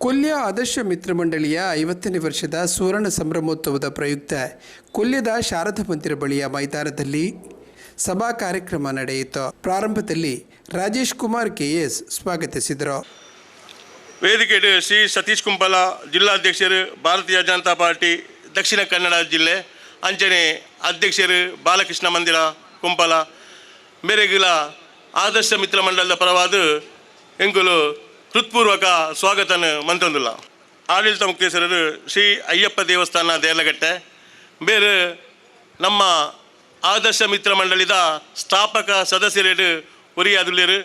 ಕೊಲ್ಯ ಆದರ್ಶ ಮಿತ್ರ ಮಂಡಳಿಯ 50ನೇ ವರ್ಷದ ಸುವರ್ಣ ಸಂಭ್ರಮೋತ್ಸವದ ಪ್ರಯುಕ್ತ ಕೊಲ್ಯದ ಶಾರದಾ ಮಂದಿರ ಬಳಿಯ ಮೈದಾನದಲ್ಲಿ ಸಭಾ ಕಾರ್ಯಕ್ರಮ ನಡೆಯಿತು. ಪ್ರಾರಂಭದಲ್ಲಿ ರಾಜೇಶ್ ಕುಮಾರ್ ಕೆಎಸ್ ಸ್ವಾಗತಿಸಿದರು. ವೇದಿಕೆಗೆ ಶ್ರೀ ಸತೀಶ್ ಕುಂಪಲ ಜಿಲ್ಲಾಧ್ಯಕ್ಷರು, ಭಾರತೀಯ ಜನತಾ ಪಾರ್ಟಿ ದಕ್ಷಿಣ ಕನ್ನಡ ಜಿಲ್ಲೆ ಅಂಚನೆ ಅಧ್ಯಕ್ಷರು ಬಾಲಕೃಷ್ಣ ಮಂದಿರ ಕುಂಪಲ ಮೇರೆಗಿಲ ಆದರ್ಶ ಮಿತ್ರ ಮಂಡಲದ ಪರವಾದ ಎಂಕುಲು ಹೃತ್ಪೂರ್ವಕ ಸ್ವಾಗತನ ಮಂತೊಂದುಲ್ಲ. ಆಡಳಿತ ಮುಖ್ಯಸ್ಥರು ಶ್ರೀ ಅಯ್ಯಪ್ಪ ದೇವಸ್ಥಾನ ದೇರ್ಲಗಟ್ಟೆ ಬೇರೆ ನಮ್ಮ ಆದರ್ಶ ಮಿತ್ರ ಮಂಡಳಿದ ಸ್ಥಾಪಕ ಸದಸ್ಯರು ಒರಿಯಾದುಲ್ಲೇರು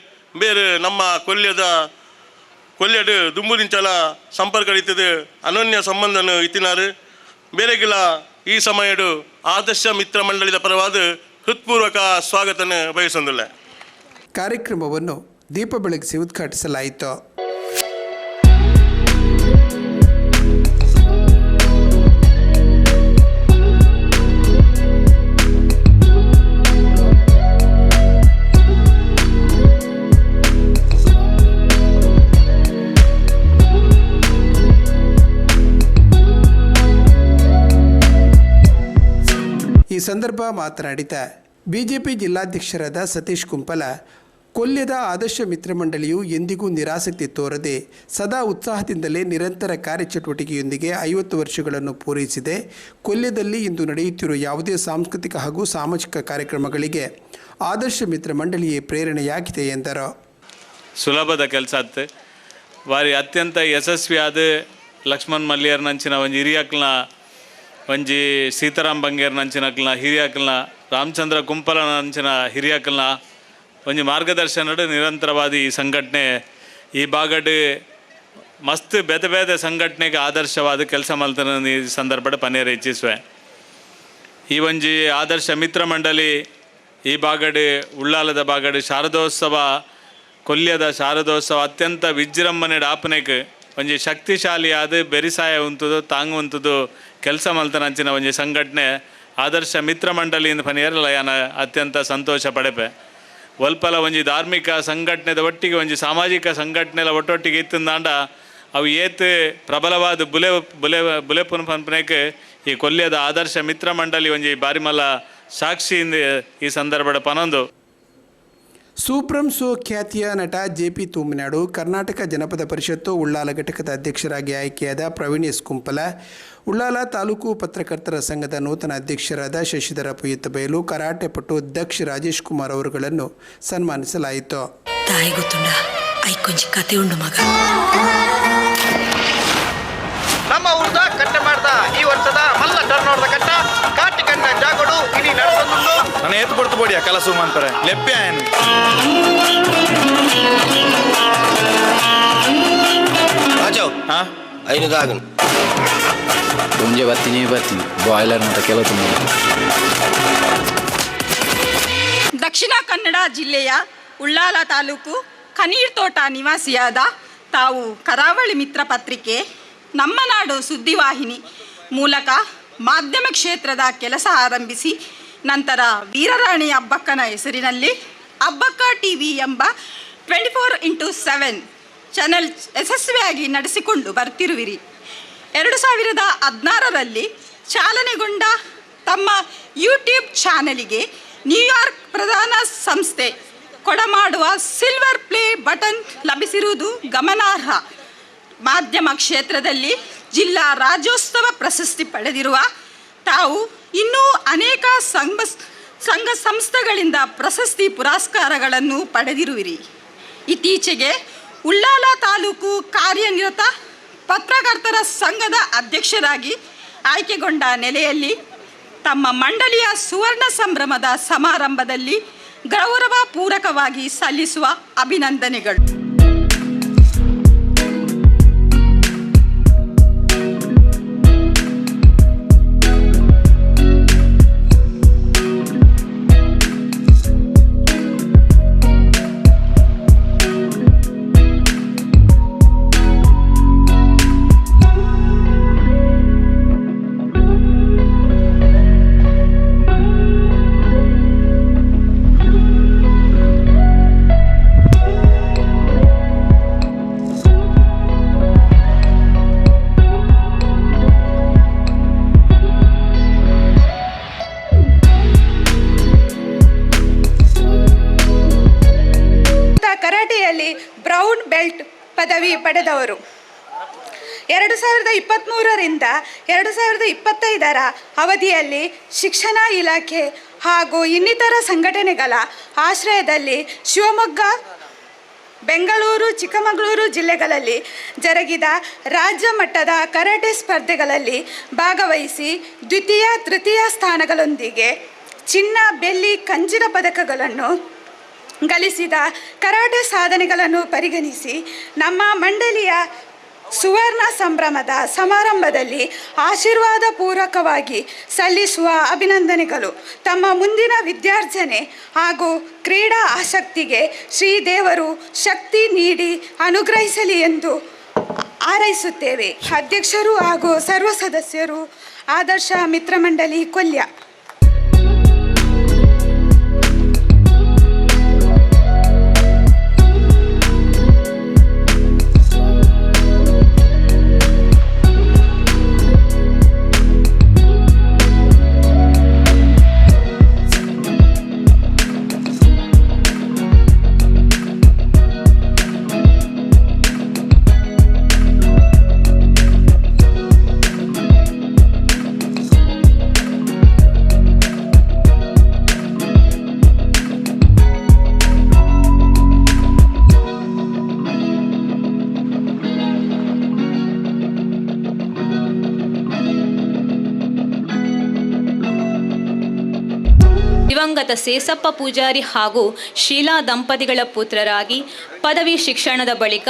ಬೇರೆ ನಮ್ಮ ಕೊಲ್ಯಡು ದುಂಬುದಿಂಚಲ ಸಂಪರ್ಕ ಇತ್ತದು ಅನನ್ಯ ಸಂಬಂಧನು ಇತ್ತಿನಾರು ಬೇರೆಗಿಲ ಈ ಸಮಯಡು ಆದರ್ಶ ಮಿತ್ರ ಮಂಡಳಿದ ಪರವಾದ ಹೃತ್ಪೂರ್ವಕ ಸ್ವಾಗತನ ಬಯಸೊಂದಿಲ್ಲ. ಕಾರ್ಯಕ್ರಮವನ್ನು ದೀಪ ಬೆಳಗಿಸಿ ಉದ್ಘಾಟಿಸಲಾಯಿತು. ಈ ಸಂದರ್ಭ ಮಾತನಾಡಿದ ಬಿಜೆಪಿ ಜಿಲ್ಲಾಧ್ಯಕ್ಷರಾದ ಸತೀಶ್ ಕುಂಪಲ, ಕೊಲ್ಯದ ಆದರ್ಶ ಮಿತ್ರ ಮಂಡಳಿಯು ಎಂದಿಗೂ ನಿರಾಸಕ್ತಿ ತೋರದೆ ಸದಾ ಉತ್ಸಾಹದಿಂದಲೇ ನಿರಂತರ ಕಾರ್ಯಚಟುವಟಿಕೆಯೊಂದಿಗೆ 50 ವರ್ಷಗಳನ್ನು ಪೂರೈಸಿದೆ. ಕೊಲ್ಯದಲ್ಲಿ ಇಂದು ನಡೆಯುತ್ತಿರುವ ಯಾವುದೇ ಸಾಂಸ್ಕೃತಿಕ ಹಾಗೂ ಸಾಮಾಜಿಕ ಕಾರ್ಯಕ್ರಮಗಳಿಗೆ ಆದರ್ಶ ಮಿತ್ರ ಮಂಡಳಿಯೇ ಪ್ರೇರಣೆಯಾಗಿದೆ ಎಂದರು. ಸುಲಭದ ಕೆಲಸ ಆಯ್ತು. ವಾರಿ ಅತ್ಯಂತ ಯಶಸ್ವಿಯಾದ ಲಕ್ಷ್ಮಣ್ ಮಲ್ಲಿಯರ್ ನಂಚಿನ ಒಂಜಿ ಹಿರಿಯಕ್ಕಲ್ನ ಒಂಜಿ ಸೀತಾರಾಮ್ ಬಂಗೇರ್ ನಂಚಿನಕ್ಕಲ್ನ ಹಿರಿಯಕ್ಕಲ್ನ ರಾಮಚಂದ್ರ ಕುಂಪಲ ನಂಚಿನ ಹಿರಿಯಕ್ಕಲ್ನ ಒಂಜಿ ಮಾರ್ಗದರ್ಶನಡು ನಿರಂತರವಾದ ಈ ಸಂಘಟನೆ ಈ ಬಾಗಡ್ ಮಸ್ತ್ ಬೇತೆ ಬೇತೆ ಸಂಘಟನೆಗೆ ಆದರ್ಶವಾದ ಕೆಲಸ ಮಲ್ತನ ಈ ಸಂದರ್ಭದ ಪನೇರ ಇಚ್ಛಿಸುವೆ. ಈ ಒಂಜಿ ಆದರ್ಶ ಮಿತ್ರ ಮಂಡಳಿ ಈ ಬಾಗಡ್ ಉಳ್ಳಾಲದ ಬಾಗಡ್ ಶಾರದೋತ್ಸವ ಕೊಲ್ಯದ ಶಾರದೋತ್ಸವ ಅತ್ಯಂತ ವಿಜೃಂಭಣೆಡ್ ಆಪನೆಗೆ ಒಂಜಿ ಶಕ್ತಿಶಾಲಿಯಾದ ಬೆರಿಸಾಯ ಉಂತುದು ತಾಂಗುವಂಥದ್ದು ಕೆಲಸ ಮಲ್ತನಂಚಿನ ಒಂಜಿ ಸಂಘಟನೆ ಆದರ್ಶ ಮಿತ್ರ ಮಂಡಳಿಯಿಂದ ಪನೇರಲ್ಲ ಯಾನ ಅತ್ಯಂತ ಸಂತೋಷ ಪಡೆಪೆ. ಒಲ್ಪಲ ಒಂಜಿ ಧಾರ್ಮಿಕ ಸಂಘಟನೆದ ಒಟ್ಟಿಗೆ ಒಂಜಿ ಸಾಮಾಜಿಕ ಸಂಘಟನೆಲ ಒಟ್ಟೊಟ್ಟಿಗೆ ಇತ್ತಂದಾಂಡ ಅವು ಏತ್ ಪ್ರಬಲವಾದ ಬುಲೆಪುನ ಪಂಪನೆಗೆ ಈ ಕೊಲ್ಯದ ಆದರ್ಶ ಮಿತ್ರ ಮಂಡಳಿ ಒಂಜಿ ಬಾರಿಮಲ್ಲ ಸಾಕ್ಷಿಯಿಂದ ಈ ಸಂದರ್ಭದ ಪನೊಂದು. ಸೂಪ್ರಂ ಸೋ ಖ್ಯಾತಿಯ ನಟ ಜೆಪಿ ತೂಮಿನಾಡು ಕರ್ನಾಟಕ ಜನಪದ ಪರಿಷತ್ತು ಉಳ್ಳಾಲ ಘಟಕದ ಅಧ್ಯಕ್ಷರಾಗಿ ಆಯ್ಕೆಯಾದ ಪ್ರವೀಣ್ ಎಸ್ ಕುಂಪಲ, ಉಳ್ಳಾಲ ತಾಲೂಕು ಪತ್ರಕರ್ತರ ಸಂಘದ ನೂತನ ಅಧ್ಯಕ್ಷರಾದ ಶಶಿಧರ ಪುಯ್ಯತ್ತಬಯಲು, ಕರಾಟೆ ಪಟು ದಕ್ಷ ರಾಜೇಶ್ ಕುಮಾರ್ ಅವರುಗಳನ್ನು ಸನ್ಮಾನಿಸಲಾಯಿತು. ತಾಯಿ ಗೊತ್ತುಂಡ ಐಕೊಂಜಿ ಕತೆ ಉಂಡು ಮಗ. ನಮ್ಮ ಊರ್ದ ಕಟ್ಟೆ ಮಾಡ್ದ ಈ ವರ್ಷದ ಮಲ್ಲ ಟರ್ನೋರ್ದ ಕಟ್ಟ ಕಾಟಿ ಕಂಡ ಜಾಗಡು ಇನಿ ನಡೆಸೊಂದು ನಾನು ಎತ್ತು ಕೊಡ್ತು ಬೋಡಿಯ ಕಲಸು ಅಂತಾರೆ ಲೆಪ್ಪ್ಯಾನ್ ರಾಜವ್ ಐನುಗಾಗನ್ ಮುಂಜೆ ಬರ್ತೀನಿ ಬಾಯ್ಲರ್ ಅಂತ ಕೆಲವು ದಕ್ಷಿಣ ಕನ್ನಡ ಜಿಲ್ಲೆಯ ಉಳ್ಳಾಲ ತಾಲೂಕು ಕನೀರ್ತೋಟ ನಿವಾಸಿಯಾದ ತಾವು ಕರಾವಳಿ ಮಿತ್ರ ಪತ್ರಿಕೆ, ನಮ್ಮ ನಾಡು ಸುದ್ದಿವಾಹಿನಿ ಮೂಲಕ ಮಾಧ್ಯಮ ಕ್ಷೇತ್ರದ ಕೆಲಸ ಆರಂಭಿಸಿ ನಂತರ ವೀರರಾಣಿ ಅಬ್ಬಕ್ಕನ ಹೆಸರಿನಲ್ಲಿ ಅಬ್ಬಕ್ಕ ಟಿವಿ ಎಂಬ 24x7 ಚಾನೆಲ್ ಯಶಸ್ವಿಯಾಗಿ ನಡೆಸಿಕೊಂಡು ಬರ್ತಿರುವಿರಿ. 2016ರಲ್ಲಿ ಚಾಲನೆಗೊಂಡ ತಮ್ಮ ಯೂಟ್ಯೂಬ್ ಚಾನಲಿಗೆ ನ್ಯೂಯಾರ್ಕ್ ಪ್ರಧಾನ ಸಂಸ್ಥೆ ಕೊಡಮಾಡುವ ಸಿಲ್ವರ್ ಪ್ಲೇ ಬಟನ್ ಲಭಿಸಿರುವುದು ಗಮನಾರ್ಹ. ಮಾಧ್ಯಮ ಕ್ಷೇತ್ರದಲ್ಲಿ ಜಿಲ್ಲಾ ರಾಜ್ಯೋತ್ಸವ ಪ್ರಶಸ್ತಿ ಪಡೆದಿರುವ ತಾವು ಇನ್ನೂ ಅನೇಕ ಸಂಘ ಸಂಸ್ಥೆಗಳಿಂದ ಪ್ರಶಸ್ತಿ ಪುರಸ್ಕಾರಗಳನ್ನು ಪಡೆದಿರುವಿರಿ. ಇತ್ತೀಚೆಗೆ ಉಳ್ಳಾಲ ತಾಲೂಕು ಕಾರ್ಯನಿರತ ಪತ್ರಕರ್ತರ ಸಂಘದ ಅಧ್ಯಕ್ಷರಾಗಿ ಆಯ್ಕೆಗೊಂಡ ನೆಲೆಯಲ್ಲಿ ತಮ್ಮ ಮಂಡಳಿಯ ಸುವರ್ಣ ಸಂಭ್ರಮದ ಸಮಾರಂಭದಲ್ಲಿ ಗೌರವ ಪೂರಕವಾಗಿ ಸಲ್ಲಿಸುವ ಅಭಿನಂದನೆಗಳು. ಪಡೆದವರು. 2023ರಿಂದ 2025ರ ಅವಧಿಯಲ್ಲಿ ಶಿಕ್ಷಣ ಇಲಾಖೆ ಹಾಗೂ ಇನ್ನಿತರ ಸಂಘಟನೆಗಳ ಆಶ್ರಯದಲ್ಲಿ ಶಿವಮೊಗ್ಗ, ಬೆಂಗಳೂರು, ಚಿಕ್ಕಮಗಳೂರು ಜಿಲ್ಲೆಗಳಲ್ಲಿ ಜರುಗಿದ ರಾಜ್ಯ ಮಟ್ಟದ ಕರಾಟೆ ಸ್ಪರ್ಧೆಗಳಲ್ಲಿ ಭಾಗವಹಿಸಿ ದ್ವಿತೀಯ, ತೃತೀಯ ಸ್ಥಾನಗಳೊಂದಿಗೆ ಚಿನ್ನ, ಬೆಳ್ಳಿ, ಕಂಚಿನ ಪದಕಗಳನ್ನು ಗಳಿಸಿದ ಕರಾಟೆ ಸಾಧನೆಗಳನ್ನು ಪರಿಗಣಿಸಿ ನಮ್ಮ ಮಂಡಳಿಯ ಸುವರ್ಣ ಸಂಭ್ರಮದ ಸಮಾರಂಭದಲ್ಲಿ ಆಶೀರ್ವಾದ ಪೂರ್ವಕವಾಗಿ ಸಲ್ಲಿಸುವ ಅಭಿನಂದನೆಗಳು. ತಮ್ಮ ಮುಂದಿನ ವಿದ್ಯಾರ್ಜನೆ ಹಾಗೂ ಕ್ರೀಡಾ ಆಸಕ್ತಿಗೆ ಶ್ರೀದೇವರು ಶಕ್ತಿ ನೀಡಿ ಅನುಗ್ರಹಿಸಲಿ ಎಂದು ಹಾರೈಸುತ್ತೇವೆ. ಅಧ್ಯಕ್ಷರು ಹಾಗೂ ಸರ್ವ ಸದಸ್ಯರು, ಆದರ್ಶ ಮಿತ್ರಮಂಡಳಿ ಕೊಲ್ಯ. ದಿವಂಗತ ಸೇಸಪ್ಪ ಪೂಜಾರಿ ಹಾಗೂ ಶೀಲಾ ದಂಪತಿಗಳ ಪುತ್ರರಾಗಿ ಪದವಿ ಶಿಕ್ಷಣದ ಬಳಿಕ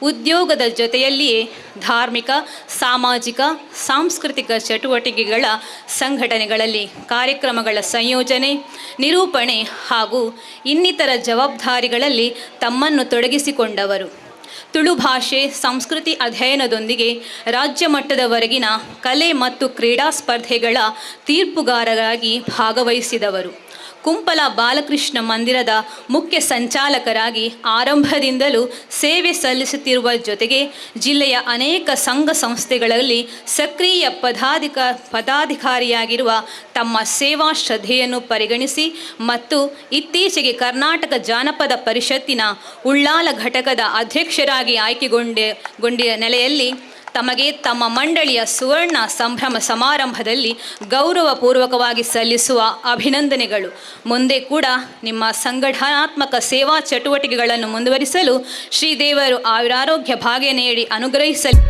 ಉದ್ಯೋಗದ ಜೊತೆಯಲ್ಲಿಯೇ ಧಾರ್ಮಿಕ, ಸಾಮಾಜಿಕ, ಸಾಂಸ್ಕೃತಿಕ ಚಟುವಟಿಕೆಗಳ ಸಂಘಟನೆಗಳಲ್ಲಿ ಕಾರ್ಯಕ್ರಮಗಳ ಸಂಯೋಜನೆ, ನಿರೂಪಣೆ ಹಾಗೂ ಇನ್ನಿತರ ಜವಾಬ್ದಾರಿಗಳಲ್ಲಿ ತಮ್ಮನ್ನು ತೊಡಗಿಸಿಕೊಂಡವರು. ತುಳು ಭಾಷೆ, ಸಂಸ್ಕೃತಿ ಅಧ್ಯಯನದೊಂದಿಗೆ ರಾಜ್ಯ ಮಟ್ಟದವರೆಗಿನ ಕಲೆ ಮತ್ತು ಕ್ರೀಡಾ ಸ್ಪರ್ಧೆಗಳ ತೀರ್ಪುಗಾರರಾಗಿ ಭಾಗವಹಿಸಿದವರು. ಕುಂಪಲ ಬಾಲಕೃಷ್ಣ ಮಂದಿರದ ಮುಖ್ಯ ಸಂಚಾಲಕರಾಗಿ ಆರಂಭದಿಂದಲೂ ಸೇವೆ ಸಲ್ಲಿಸುತ್ತಿರುವ ಜೊತೆಗೆ ಜಿಲ್ಲೆಯ ಅನೇಕ ಸಂಘ ಸಂಸ್ಥೆಗಳಲ್ಲಿ ಸಕ್ರಿಯ ಪದಾಧಿಕಾರಿಯಾಗಿರುವ ತಮ್ಮ ಸೇವಾ ಶ್ರದ್ಧೆಯನ್ನು ಪರಿಗಣಿಸಿ ಮತ್ತು ಇತ್ತೀಚೆಗೆ ಕರ್ನಾಟಕ ಜಾನಪದ ಪರಿಷತ್ತಿನ ಉಳ್ಳಾಲ ಘಟಕದ ಅಧ್ಯಕ್ಷರಾಗಿ ಆಯ್ಕೆಗೊಂಡ ನೆಲೆಯಲ್ಲಿ ತಮಗೆ ತಮ್ಮ ಮಂಡಳಿಯ ಸುವರ್ಣ ಸಂಭ್ರಮ ಸಮಾರಂಭದಲ್ಲಿ ಗೌರವಪೂರ್ವಕವಾಗಿ ಸಲ್ಲಿಸುವ ಅಭಿನಂದನೆಗಳು. ಮುಂದೆ ಕೂಡ ನಿಮ್ಮ ಸಂಘಟನಾತ್ಮಕ ಸೇವಾ ಚಟುವಟಿಕೆಗಳನ್ನು ಮುಂದುವರಿಸಲು ಶ್ರೀದೇವರು ಆಯುರಾರೋಗ್ಯ ಭಾಗ್ಯ ನೀಡಿ ಅನುಗ್ರಹಿಸಲಿ.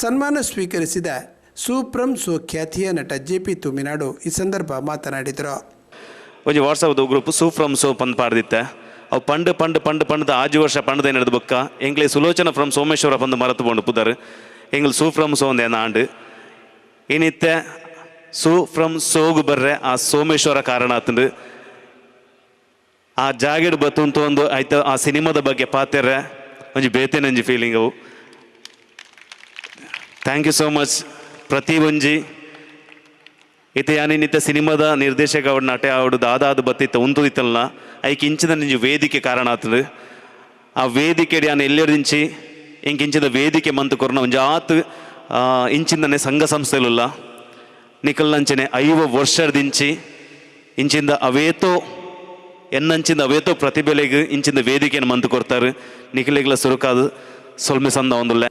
ಸನ್ಮಾನ ಸ್ವೀಕರಿಸಿದ ಸೂಪ್ರಂ ಸೋ ಖ್ಯಾತಿಯ ನಟ JP ತುಮಿನಾಡು ಈ ಸಂದರ್ಭ ಮಾತನಾಡಿದರು. ಒಂಜಿ ವಾಟ್ಸಪ್ ಗ್ರೂಪ್ ಸೂಫ್ರಮ್ ಸೋ ಪಂದ್ ಪಾಡ್ದಿತ್ತೆ ಅವು ಪಂಡ್ ಆಜು ವರ್ಷ ಪಂಡದ ನಡೆದ ಬೊಕ್ಕ ಎಂಗ್ಲೆ ಸುಲೋಚನ ಫ್ರಮ್ ಸೋಮೇಶ್ವರ ಪಂದು ಮರತು ಕೊಂಡು ಪುದರ್ ಎಂಗ್ಲು ಸೂಫ್ರಮ್ ಸೋ ಒಂದೇ ಆಂಡ್ ಏನಿತ್ತೆ ಸೂಫ್ರಮ್ ಸೋಗು ಬರ್ರೆ ಆ ಸೋಮೇಶ್ವರ ಕಾರಣ ಆತಂದು ಆ ಜಾಗೆಡ್ ಬತ್ತು ಒಂದು ಆಯ್ತು ಆ ಸಿನಿಮಾದ ಬಗ್ಗೆ ಪಾತೆರ್ರೆ ಒಂಜಿ ಬೇತೇನಂಜಿ ಫೀಲಿಂಗ್ ಅವು. Thank you so much. ಪ್ರತಿ ಒಂಜಿ ಇತ್ತೆ ಯಾನಿನಿತ್ತ ಸಿನಿಮಾದ ನಿರ್ದೇಶಕ ಅವಡು ನಟೆ ಅವಡು ದಾದಾದು ಬತ್ತಿತ್ತ ಉಂತುದಿತ್ತಲ್ಲ ಐಕ್ ಇಂಚಿದ ನಿಂಜು ವೇದಿಕೆ ಕಾರಣ ಆತದು. ಆ ವೇದಿಕೆ ಯಾನು ಎಲ್ಲೆರದಿಂಚಿ ಇಂಚಿದ ವೇದಿಕೆ ಮಂತು ಕೊರೋನ ಒಂಜಿ ಆತು ಇಂಚಿಂದನೆ ಸಂಘ ಸಂಸ್ಥೆಲುಲ್ಲ ನಿಕಲ್ನಂಚನೆ 5 ವರ್ಷದಿಂಚಿ ಇಂಚಿಂದ ಅವೇತೋ ಎನ್ನಂಚಿಂದ ಅವೇತೋ ಪ್ರತಿಭೆಲೆಗೆ ಇಂಚಿಂದ ವೇದಿಕೆಯನ್ನು ಮಂತು ಕೊಡ್ತಾರೆ ನಿಖಿಲೆಗಳ ಸುರುಕಾದು ಸೊಲ್ಮೆ ಸಂದ ಒಂದುಲ್ಲ.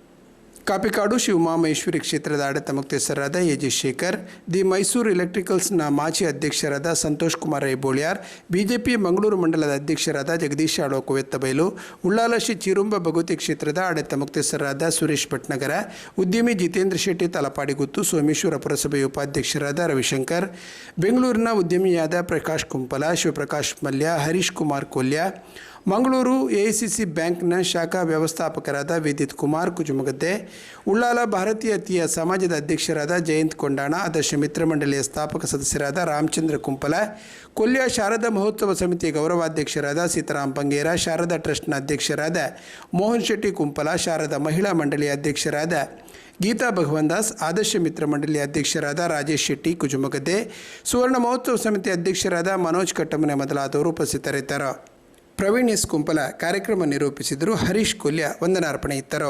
ಕಾಪಿಕಾಡು ಶಿವಮಾಮೇಶ್ವರಿ ಕ್ಷೇತ್ರದ ಆಡಳಿತ ಮುಕ್ತೇಸರಾದ AG ಶೇಖರ್, ದಿ ಮೈಸೂರು ಎಲೆಕ್ಟ್ರಿಕಲ್ಸ್ನ ಮಾಜಿ ಅಧ್ಯಕ್ಷರಾದ ಸಂತೋಷ್ ಕುಮಾರ್ ಐಬೋಳ್ಯಾರ್, BJP ಮಂಗಳೂರು ಮಂಡಲದ ಅಧ್ಯಕ್ಷರಾದ ಜಗದೀಶ್ ಆಳ್ವ ವೆತ್ತಬೈಲು, ಉಳ್ಳಾಲ ಶ್ರೀ ಚಿರುಂಬ ಭಗವತಿ ಕ್ಷೇತ್ರದ ಆಡಳಿತ ಮುಕ್ತೇಸರಾದ ಸುರೇಶ್ ಭಟ್ನಗರ, ಉದ್ಯಮಿ ಜಿತೇಂದ್ರ ಶೆಟ್ಟಿ ತಲಪಾಡಿಗುತ್ತು, ಸೋಮೇಶ್ವರ ಪುರಸಭೆಯ ಉಪಾಧ್ಯಕ್ಷರಾದ ರವಿಶಂಕರ್, ಬೆಂಗಳೂರಿನ ಉದ್ಯಮಿಯಾದ ಪ್ರಕಾಶ್ ಕುಂಪಲ, ಶಿವಪ್ರಕಾಶ್ ಮಲ್ಯ, ಹರೀಶ್ ಕುಮಾರ್ ಕೊಲ್ಯ, ಮಂಗಳೂರು ಎಐಸಿಸಿ ಬ್ಯಾಂಕ್ನ ಶಾಖಾ ವ್ಯವಸ್ಥಾಪಕರಾದ ವಿದ್ಯುತ್ ಕುಮಾರ್ ಕುಜುಮಗದ್ದೆ, ಉಳ್ಳಾಲ ಭಾರತೀಯ ತೀಯ ಸಮಾಜದ ಅಧ್ಯಕ್ಷರಾದ ಜಯಂತ್ ಕೊಂಡಾಣ, ಆದರ್ಶ ಮಿತ್ರ ಮಂಡಳಿಯ ಸ್ಥಾಪಕ ಸದಸ್ಯರಾದ ರಾಮಚಂದ್ರ ಕುಂಪಲ, ಕೊಲ್ಯ ಶಾರದಾ ಮಹೋತ್ಸವ ಸಮಿತಿಯ ಗೌರವಾಧ್ಯಕ್ಷರಾದ ಸೀತಾರಾಮ್ ಬಂಗೇರ, ಶಾರದಾ ಟ್ರಸ್ಟ್ನ ಅಧ್ಯಕ್ಷರಾದ ಮೋಹನ್ ಶೆಟ್ಟಿ ಕುಂಪಲ, ಶಾರದಾ ಮಹಿಳಾ ಮಂಡಳಿಯ ಅಧ್ಯಕ್ಷರಾದ ಗೀತಾ ಭಗವಂದಾಸ್, ಆದರ್ಶ ಮಿತ್ರ ಮಂಡಳಿಯ ಅಧ್ಯಕ್ಷರಾದ ರಾಜೇಶ್ ಶೆಟ್ಟಿ ಕುಜುಮಗದ್ದೆ, ಸುವರ್ಣ ಮಹೋತ್ಸವ ಸಮಿತಿ ಅಧ್ಯಕ್ಷರಾದ ಮನೋಜ್ ಕಟ್ಟಮನೆ ಮೊದಲಾದವರು ಉಪಸ್ಥಿತರಿದ್ದರು. ಪ್ರವೀಣ್ ಎಸ್ ಕುಂಪಲ ಕಾರ್ಯಕ್ರಮ ನಿರೂಪಿಸಿದರು. ಹರೀಶ್ ಕೊಲ್ಯ ವಂದನಾರ್ಪಣೆ ಇತ್ತರು.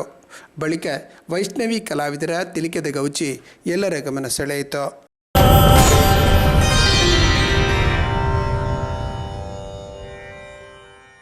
ಬಳಿಕ ವೈಷ್ಣವಿ ಕಲಾವಿದರ ತಿಲಿಕೆದ ಗೌಚಿ ಎಲ್ಲರ ಗಮನ ಸೆಳೆಯಿತು.